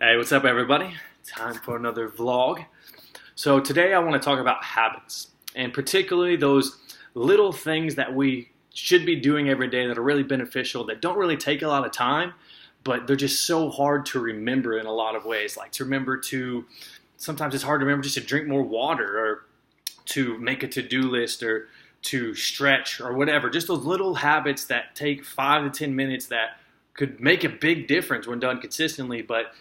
Hey, what's up, everybody? Time for another vlog. So today I want to talk about habits, and particularly those little things that we should be doing every day that are really beneficial, that don't really take a lot of time, but they're just so hard to remember in a lot of ways. Like sometimes it's hard to remember just to drink more water, or to make a to-do list, or to stretch, or whatever. Just those little habits that take 5 to 10 minutes that could make a big difference when done consistently, but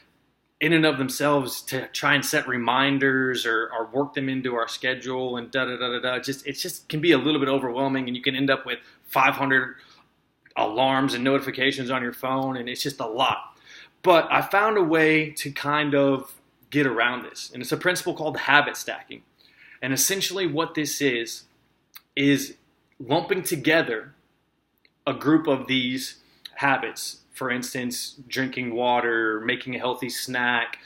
in and of themselves, to try and set reminders or work them into our schedule and it just can be a little bit overwhelming, and you can end up with 500 alarms and notifications on your phone, and it's just a lot. But I found a way to kind of get around this, and it's a principle called habit stacking. And essentially what this is lumping together a group of these habits. For instance, drinking water, making a healthy snack,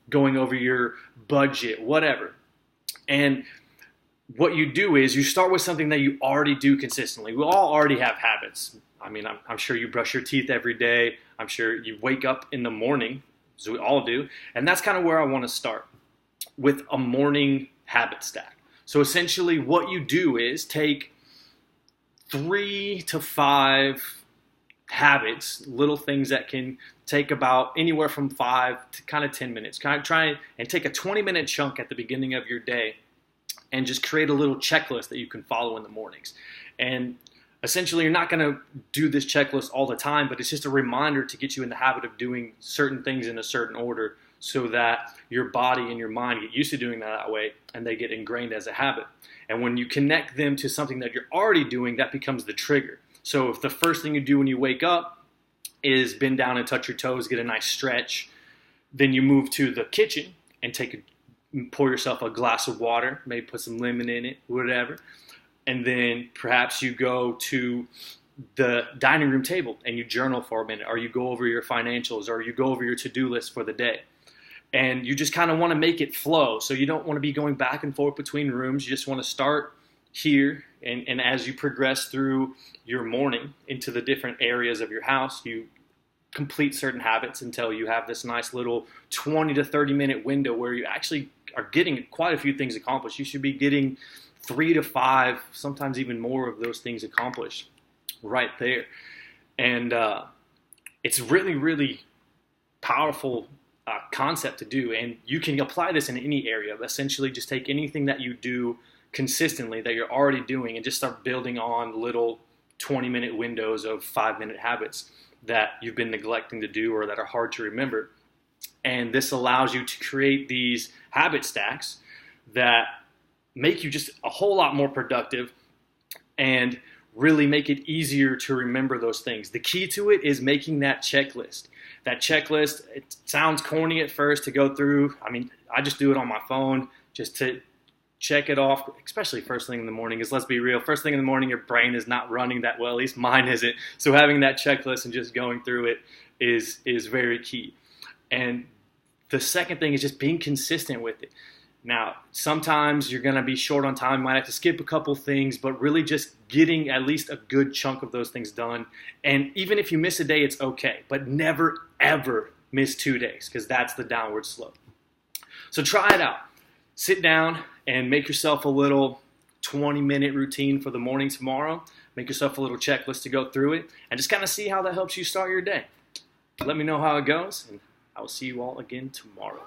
going over your budget, whatever. And what you do is you start with something that you already do consistently. We all already have habits. I mean, I'm sure you brush your teeth every day. I'm sure you wake up in the morning, as we all do. And that's kind of where I want to start, with a morning habit stack. So essentially what you do is take 3 to 5 habits, little things that can take about anywhere from 5 to kind of 10 minutes. Kind of try and take a 20-minute chunk at the beginning of your day and just create a little checklist that you can follow in the mornings. And essentially, you're not going to do this checklist all the time, but it's just a reminder to get you in the habit of doing certain things in a certain order, so that your body and your mind get used to doing that way, and they get ingrained as a habit. And when you connect them to something that you're already doing, that becomes the trigger. So if the first thing you do when you wake up is bend down and touch your toes, get a nice stretch, then you move to the kitchen and pour yourself a glass of water, maybe put some lemon in it, whatever. And then perhaps you go to the dining room table and you journal for a minute, or you go over your financials, or you go over your to-do list for the day. And you just kind of want to make it flow. So you don't want to be going back and forth between rooms. You just want to start here, and as you progress through your morning into the different areas of your house, you complete certain habits until you have this nice little 20 to 30 minute window where you actually are getting quite a few things accomplished. You should be getting 3 to 5, sometimes even more of those things accomplished right there. And it's really, really powerful concept to do, and you can apply this in any area. Essentially, just take anything that you do consistently that you're already doing, and just start building on little 20-minute windows of 5-minute habits that you've been neglecting to do, or that are hard to remember. And this allows you to create these habit stacks that make you just a whole lot more productive and really make it easier to remember those things. The key to it is making that checklist. That checklist, it sounds corny at first to go through. I mean, I just do it on my phone just to check it off, especially first thing in the morning. Because let's be real, first thing in the morning, your brain is not running that well. At least mine isn't. So having that checklist and just going through it is very key. And the second thing is just being consistent with it. Now, sometimes you're going to be short on time, might have to skip a couple things, but really just getting at least a good chunk of those things done. And even if you miss a day, it's okay. But never, ever miss 2 days, because that's the downward slope. So try it out. Sit down and make yourself a little 20-minute routine for the morning tomorrow. Make yourself a little checklist to go through it, and just kind of see how that helps you start your day. Let me know how it goes, and I will see you all again tomorrow.